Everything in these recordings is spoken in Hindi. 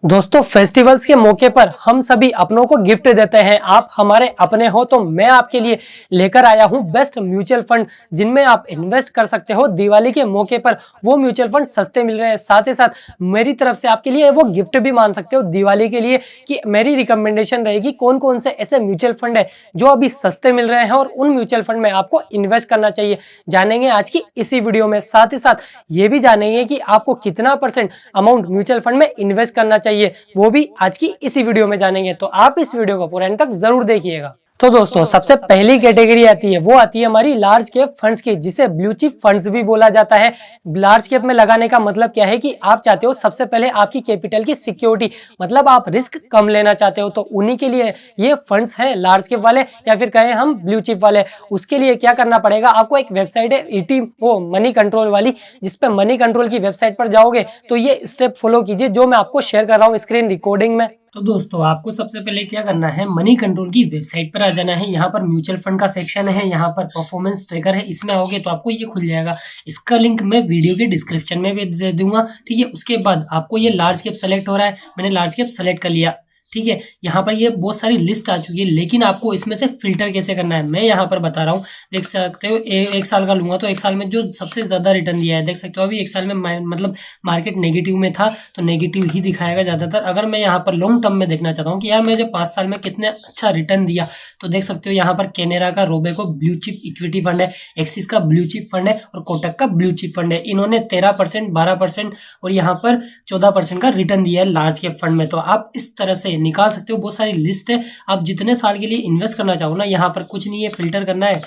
दोस्तों फेस्टिवल्स के मौके पर हम सभी अपनों को गिफ्ट देते हैं। आप हमारे अपने हो तो मैं आपके लिए लेकर आया हूं बेस्ट म्यूचुअल फंड जिनमें आप इन्वेस्ट कर सकते हो। दिवाली के मौके पर वो म्यूचुअल फंड सस्ते मिल रहे हैं, साथ ही साथ मेरी तरफ से आपके लिए वो गिफ्ट भी मान सकते हो दिवाली के लिए कि मेरी रिकमेंडेशन रहेगी कौन कौन से ऐसे म्यूचुअल फंड है जो अभी सस्ते मिल रहे हैं और उन म्यूचुअल फंड में आपको इन्वेस्ट करना चाहिए। जानेंगे आज की इसी वीडियो में। साथ ही साथ ये भी जानेंगे कि आपको कितना % अमाउंट म्यूचुअल फंड में इन्वेस्ट करना चाहिए, वो भी आज की इसी वीडियो में जानेंगे। तो आप इस वीडियो को पूरा एंड तक जरूर देखिएगा। तो दोस्तों सबसे पहली कैटेगरी आती है, वो आती है हमारी लार्ज कैप फंड्स की, जिसे ब्लू चिप फंड्स भी बोला जाता है। लार्ज कैप में लगाने का मतलब क्या है कि आप चाहते हो सबसे पहले आपकी कैपिटल की सिक्योरिटी, मतलब आप रिस्क कम लेना चाहते हो, तो उन्हीं के लिए ये फंड्स हैं लार्ज कैप वाले, या फिर कहें हम ब्लू चिप वाले। उसके लिए क्या करना पड़ेगा, आपको एक वेबसाइट है ईटी वो मनी कंट्रोल वाली, जिसपे मनी कंट्रोल की वेबसाइट पर जाओगे तो ये स्टेप फॉलो कीजिए जो मैं आपको शेयर कर रहा हूँ स्क्रीन रिकॉर्डिंग में। तो दोस्तों आपको सबसे पहले क्या करना है, मनी कंट्रोल की वेबसाइट पर आ जाना है। यहाँ पर म्यूचुअल फंड का सेक्शन है, यहाँ पर परफॉर्मेंस ट्रैकर है, इसमें आओगे तो आपको ये खुल जाएगा। इसका लिंक मैं वीडियो के डिस्क्रिप्शन में भी दे दूंगा, ठीक है। उसके बाद आपको ये लार्ज कैप सेलेक्ट हो रहा है, मैंने लार्ज कैप सेलेक्ट कर लिया, ठीक है। यहाँ पर ये बहुत सारी लिस्ट आ चुकी है, लेकिन आपको इसमें से फिल्टर कैसे करना है मैं यहाँ पर बता रहा हूँ। देख सकते हो एक साल का लूंगा तो एक साल में जो सबसे ज्यादा रिटर्न दिया है, देख सकते हो अभी एक साल में मतलब मार्केट नेगेटिव में था तो नेगेटिव ही दिखाएगा ज्यादातर। अगर मैं यहाँ पर लॉन्ग टर्म में देखना चाहता हूँ कि यार मैं जब 5 साल में कितने अच्छा रिटर्न दिया, तो देख सकते हो यहाँ पर कैनेरा का Robeco blue chip equity fund है, एक्सिस का ब्लू चिप फंड है और कोटक का ब्लू चिप फंड है। इन्होंने 13%, 12% और यहाँ पर 14% का रिटर्न दिया है लार्ज कैप फंड में। तो आप इस तरह से निकाल सकते हो, बहुत सारी लिस्ट है। आप जितने साल के लिए इन्वेस्ट करना चाहो ना, यहाँ पर कुछ नहीं है, फिल्टर करना है।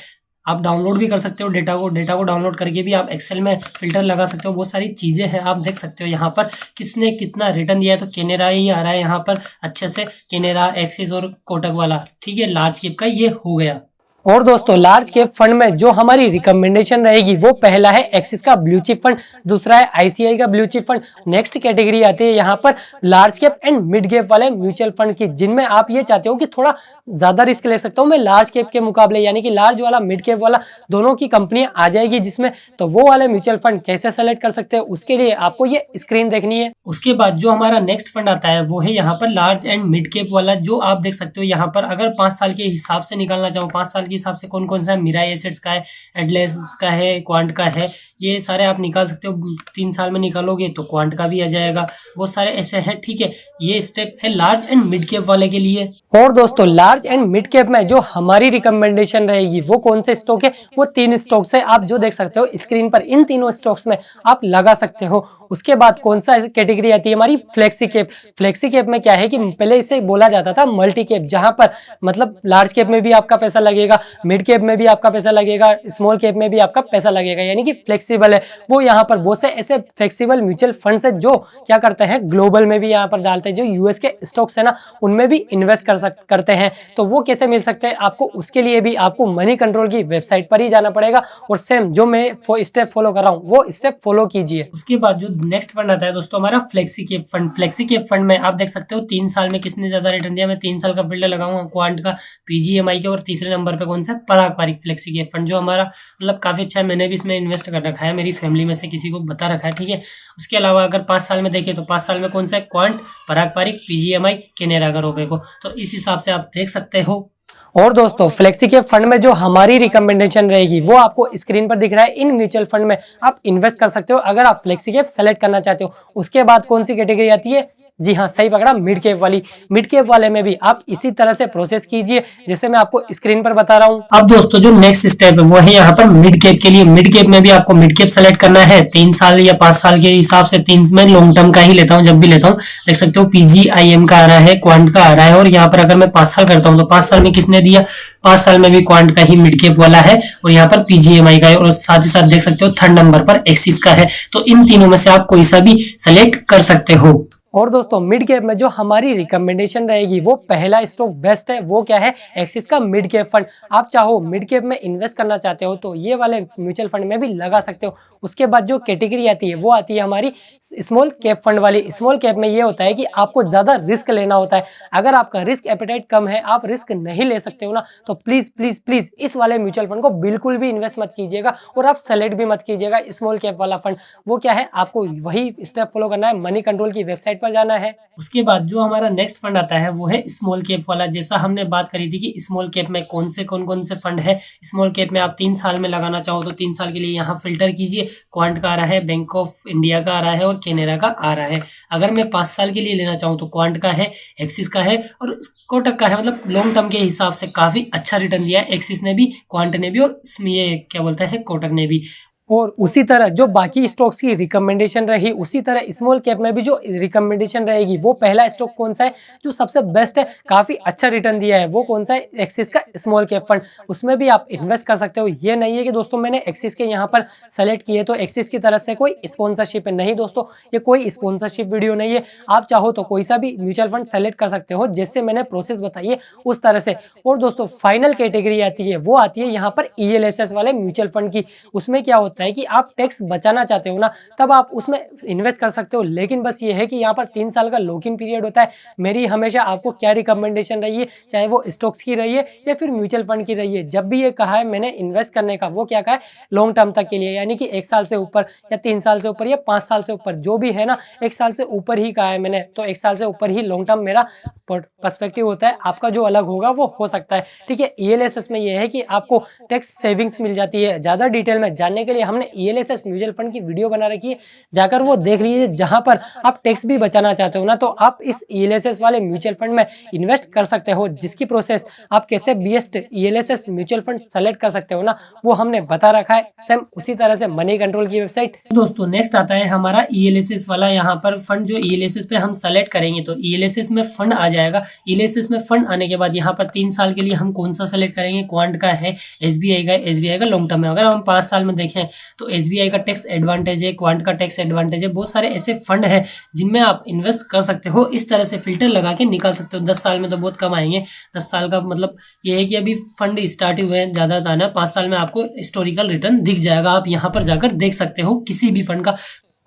आप डाउनलोड भी कर सकते हो डेटा को डाउनलोड करके भी आप एक्सेल में फिल्टर लगा सकते हो। बहुत सारी चीजें हैं, आप देख सकते हो यहाँ पर किसने कितना रिटर्न दिया है। तो कैनेरा ही आ रहा है यहाँ पर अच्छे से, कैनेरा, एक्सिस और कोटक वाला, ठीक है। लार्ज कैप का ये हो गया। और दोस्तों लार्ज कैप फंड में जो हमारी रिकमेंडेशन रहेगी वो पहला है एक्सिस का ब्लू चिप फंड, दूसरा है आईसीआई का blue chip fund. Next category आती है यहाँ पर large cap and mid cap वाले म्यूचुअल फंड की, जिनमें आप ये चाहते हो कि थोड़ा ज्यादा रिस्क ले सकता हूँ मैं लार्ज कैप के मुकाबले, यानी कि लार्ज वाला मिड कैप वाला दोनों की कंपनियां आ जाएगी जिसमें। तो वो वाले म्यूचुअल फंड कैसे सेलेक्ट कर सकते हैं, उसके लिए आपको ये स्क्रीन देखनी है। उसके बाद जो हमारा नेक्स्ट फंड आता है वो है यहाँ पर लार्ज एंड मिड कैप वाला, जो आप देख सकते हो यहाँ पर। अगर 5 साल के हिसाब से निकालना चाहो, 5 साल के हिसाब से कौन कौन सा है, मिराई एसेट्स का है, एडलेस का है, क्वांट का है, ये सारे आप निकाल सकते हो। 3 साल में निकालोगे तो क्वांट का भी आ जाएगा, वो सारे ऐसे हैं, ठीक है। ये स्टेप है लार्ज एंड मिड कैप वाले के लिए। और दोस्तों लार्ज एंड मिड कैप में जो हमारी रिकमेंडेशन रहेगी वो कौन से स्टॉक है, वो 3 स्टॉक्स है, आप जो देख सकते हो स्क्रीन पर। इन तीनों स्टॉक्स में आप लगा सकते हो। उसके बाद कौन सा कैटेगरी आती है हमारी, फ्लेक्सी कैप। फ्लेक्सी कैप में क्या है कि पहले इसे बोला जाता था मल्टी कैप, जहां पर मतलब लार्ज कैप में भी आपका पैसा लगेगा, मिड कैप में भी आपका पैसा लगेगा, स्मॉल कैप में भी आपका पैसा लगेगा, यानी कि फ्लेक्सिबल है वो। यहाँ पर बहुत से ऐसे फ्लेक्सिबल म्यूचुअल फंड्स है जो क्या करते हैं, ग्लोबल में भी यहाँ पर डालते हैं, जो यूएस के स्टॉक्स है ना उनमें भी इन्वेस्ट करते हैं। तो वो कैसे मिल सकते हैं आपको, उसके लिए भी आपको मनी कंट्रोल की वेबसाइट पर ही जाना पड़ेगा और सेम जो मैं स्टेप फॉलो कर रहा हूँ वो स्टेप फॉलो कीजिए। उसके बाद जो नेक्स्ट फंड आता है दोस्तों हमारा flexi cap fund. Flexi cap fund में आप देख सकते हो 3 साल में किसने ज्यादा रिटर्न दिया। मैं 3 साल का फिल्टर लगाऊंगा, क्वांट का, पीजीएमआई का, और तीसरे नंबर पे कौन सा, पराग पारिक फ्लेक्सी कैप फंड, जो हमारा मतलब काफी अच्छा है। मैंने भी इसमें इन्वेस्ट कर रखा है, मेरी फैमिली में से किसी को बता रखा है, ठीक है। उसके अलावा अगर 5 साल में देखें तो 5 साल में कौन सा है, क्वांट, पराग पारिक, पीजीएमआई, कैनेरा का रोबेको। तो इस हिसाब से आप देख सकते हो। और दोस्तों फ्लेक्सी कैप फंड में जो हमारी रिकमेंडेशन रहेगी वो आपको स्क्रीन पर दिख रहा है। इन म्यूचुअल फंड में आप इन्वेस्ट कर सकते हो अगर आप फ्लेक्सी कैप सेलेक्ट करना चाहते हो। उसके बाद कौन सी कैटेगरी आती है, जी हाँ सही पकड़ा, मिड कैप वाली। मिड कैप वाले में भी आप इसी तरह से प्रोसेस कीजिए जैसे मैं आपको स्क्रीन पर बता रहा हूँ। अब दोस्तों जो नेक्स्ट स्टेप है वो है यहाँ पर मिड कैप के लिए। मिड कैप में भी आपको मिड कैप सेलेक्ट करना है। 3 साल या 5 साल के हिसाब से, 3 में लॉन्ग टर्म का ही लेता हूँ जब भी लेता हूँ। देख सकते हो पीजीआईएम का आ रहा है, क्वांट का आ रहा है, और यहाँ पर अगर मैं 5 साल करता हूँ तो 5 साल में किसने दिया, 5 साल में भी क्वांट का ही मिड कैप वाला है, और यहाँ पर पीजीएमआई का है, और साथ ही साथ देख सकते हो 3rd नंबर पर एक्सिस का है। तो इन तीनों में से आप कोई सा भी सेलेक्ट कर सकते हो। और दोस्तों मिड कैप में जो हमारी रिकमेंडेशन रहेगी वो पहला स्टॉक बेस्ट है, वो क्या है, एक्सिस का मिड कैप फंड। आप चाहो मिड कैप में इन्वेस्ट करना चाहते हो तो ये वाले म्यूचुअल फंड में भी लगा सकते हो। उसके बाद जो कैटेगरी आती है वो आती है हमारी स्मॉल कैप फंड वाली। स्मॉल कैप में ये होता है कि आपको ज्यादा रिस्क लेना होता है। अगर आपका रिस्क एपेटाइट कम है, आप रिस्क नहीं ले सकते हो ना, तो प्लीज प्लीज प्लीज इस वाले म्यूचुअल फंड को बिल्कुल भी इन्वेस्ट मत कीजिएगा और आप सेलेक्ट भी मत कीजिएगा स्मॉल कैप वाला फंड। वो क्या है, आपको वही स्टेप फॉलो करना है, मनी कंट्रोल की वेबसाइट वेबसाइट पर जाना है। उसके बाद जो हमारा नेक्स्ट फंड आता है वो है स्मॉल कैप वाला। जैसा हमने बात करी थी कि स्मॉल कैप में कौन कौन से फंड है। स्मॉल कैप में आप 3 साल में लगाना चाहो तो 3 साल के लिए यहाँ फिल्टर कीजिए। क्वांट का आ रहा है, बैंक ऑफ इंडिया का आ रहा है और कैनेरा का आ रहा है। अगर मैं 5 साल के लिए लेना चाहूँ तो क्वांट का है, एक्सिस का है और कोटक का है। मतलब लॉन्ग टर्म के हिसाब से काफी अच्छा रिटर्न दिया है एक्सिस ने भी, क्वांट ने भी और ये क्या बोलते हैं कोटक ने भी। और उसी तरह जो बाकी स्टॉक्स की रिकमेंडेशन रही, उसी तरह स्मॉल कैप में भी जो रिकमेंडेशन रहेगी, वो पहला स्टॉक कौन सा है जो सबसे बेस्ट है, काफी अच्छा रिटर्न दिया है, वो कौन सा है, एक्सिस का स्मॉल कैप फंड। उसमें भी आप इन्वेस्ट कर सकते हो। ये नहीं है कि दोस्तों मैंने एक्सिस के यहाँ पर सेलेक्ट किए तो एक्सिस की तरफ से कोई स्पॉन्सरशिप है, नहीं दोस्तों, ये कोई स्पॉन्सरशिप वीडियो नहीं है। आप चाहो तो कोई सा भी म्यूचुअल फंड सेलेक्ट कर सकते हो, जैसे मैंने प्रोसेस बताई है उस तरह से। और दोस्तों फाइनल कैटेगरी आती है, वो आती है यहाँ पर ELSS वाले म्यूचुअल फंड की। उसमें क्या होता है कि आप टैक्स बचाना चाहते हो ना, तब आप उसमें इन्वेस्ट कर सकते हो। लेकिन बस ये है कि यहाँ पर 3 साल का लॉक इन पीरियड होता है। मेरी हमेशा आपको क्या रिकमेंडेशन रही है, चाहे वो स्टॉक्स की रही है या फिर म्यूचुअल फंड की रही है, जब भी ये कहा है मैंने इन्वेस्ट करने का, वो क्या कहा है, लॉन्ग टर्म तक के लिए, यानी कि 1 साल से ऊपर या 3 साल से ऊपर या 5 साल से ऊपर, जो भी है ना, 1 साल से ऊपर ही कहा है मैंने, तो 1 साल से ऊपर ही लॉन्ग टर्म मेरा पर्सपेक्टिव होता है। आपका जो अलग होगा वो हो सकता है, ठीक है। ELSS में ये है कि आपको टैक्स सेविंग्स मिल जाती है। ज्यादा डिटेल में जानने के लिए हमने ELSS म्यूचुअल फंड की वीडियो बना रखी है, जाकर वो देख लीजिए। जहां पर आप टैक्स भी बचाना चाहते हो ना, तो आप इस ELSS वाले म्यूचुअल फंड में इन्वेस्ट कर सकते हो, जिसकी प्रोसेस आप कैसे best ELSS mutual fund select कर सकते हो ना, वो हमने बता रखा है। सेम उसी तरह से मनी कंट्रोल की वेबसाइट। दोस्तों नेक्स्ट आता है हमारा ELSS वाला। यहाँ पर फंड जो ELSS पे हम सेलेक्ट करेंगे तो ELSS में फंड आ जाएगा। ELSS में फंड आने के बाद यहाँ पर 3 साल के लिए हम कौन सा सेलेक्ट करेंगे, क्वांट का है, SBI का लॉन्ग टर्म है। अगर हम 5 साल में देखें तो SBI का टैक्स एडवांटेज है, क्वांट का टैक्स एडवांटेज है। बहुत सारे ऐसे फंड है जिनमें आप इन्वेस्ट कर सकते हो। इस तरह से फिल्टर लगा के निकाल सकते हो। 10 साल में तो बहुत कम आएंगे। 10 साल का मतलब ये है कि अभी फंड स्टार्ट हुए हैं, ज्यादा दाना। 5 साल में आपको हिस्टोरिकल रिटर्न दिख जाएगा। आप यहाँ पर जाकर देख सकते हो किसी भी फंड का।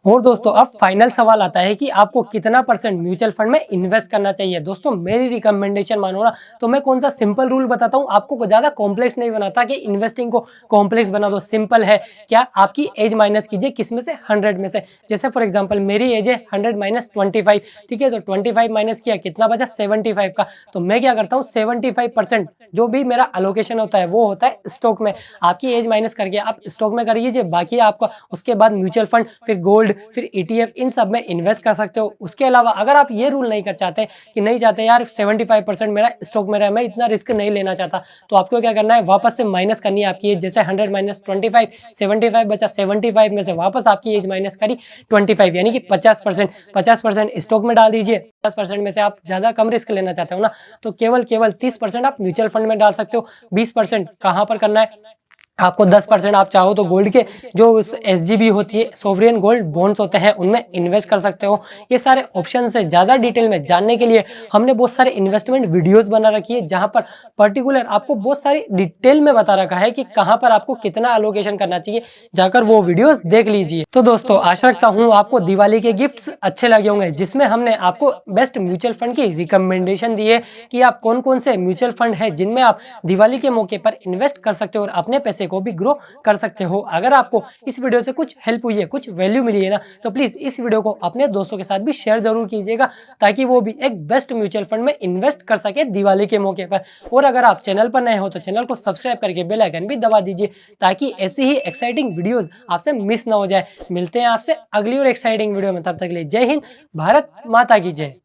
और दोस्तों अब फाइनल सवाल आता है कि आपको कितना % म्यूचुअल फंड में इन्वेस्ट करना चाहिए। दोस्तों मेरी रिकमेंडेशन मानो ना, तो मैं कौन सा सिंपल रूल बताता हूँ आपको, ज्यादा कॉम्प्लेक्स नहीं बनाता कि इन्वेस्टिंग को कॉम्प्लेक्स बना दो। सिंपल है, क्या आपकी एज माइनस कीजिए किस में से, 100 में से। जैसे फॉर एग्जाम्पल मेरी एज है 100 माइनस 25, ठीक है, तो 25 माइनस किया, कितना बचा, 75 का। तो मैं क्या करता हूँ, 75% जो भी मेरा अलोकेशन होता है वो होता है स्टॉक में। आपकी एज माइनस करके आप स्टॉक में कर लीजिए, बाकी आपका उसके बाद म्यूचुअल फंड, फिर गोल्ड, फिर ETF, इन सब में इन्वेस्ट कर सकते हो। उसके अलावा अगर आप ये रूल नहीं कर चाहते कि नहीं चाहते यार 75% मेरा स्टॉक में रहा, मैं इतना रिस्क नहीं लेना चाहता, तो आपको क्या करना है, वापस से माइनस करनी है आपकी एज। जैसे 100 माइनस 25, 75 बचा, 75 में से वापस आपकी एज माइनस करी 25, यानी कि 50%। 50% स्टॉक में डाल दीजिए। 50% में से आप ज्यादा कम रिस्क लेना चाहते हो ना, तो केवल 30% आप म्यूचुअल फंड में डाल सकते हो। 20% कहाँ पर करना है आपको, 10% आप चाहो तो गोल्ड के जो SGB होती है, सोवरियन गोल्ड बॉन्ड्स होते हैं, उनमें इन्वेस्ट कर सकते हो। ये सारे ऑप्शन है। ज्यादा डिटेल में जानने के लिए हमने बहुत सारे इन्वेस्टमेंट वीडियोस बना रखी है, जहां पर पर्टिकुलर आपको बहुत सारी डिटेल में बता रखा है कि कहां पर आपको कितना अलोकेशन करना चाहिए, जाकर वो वीडियोस देख लीजिए। तो दोस्तों आशा रखता हूँ आपको दिवाली के गिफ्ट्स अच्छे लगे होंगे, जिसमें हमने आपको बेस्ट म्यूचुअल फंड की रिकमेंडेशन दी है कि आप कौन कौन से म्यूचुअल फंड है जिनमें आप दिवाली के मौके पर इन्वेस्ट कर सकते हो और अपने पैसे को भी ग्रो कर सकते हो। अगर आपको इस वीडियो से कुछ हेल्प हुई है, कुछ वैल्यू मिली है ना, तो प्लीज इस वीडियो को अपने दोस्तों के साथ भी शेयर जरूर कीजिएगा, ताकि वो भी एक बेस्ट म्यूचुअल फंड में इन्वेस्ट कर सके दिवाली के मौके पर। और अगर आप चैनल पर नए हो तो चैनल को सब्सक्राइब करके बेल आइकन भी दबा दीजिए, ताकि ऐसी ही एक्साइटिंग वीडियोस आपसे मिस ना हो जाए। मिलते हैं आपसे अगली और एक्साइटिंग वीडियो में, तब तक के लिए जय हिंद, भारत माता की जय।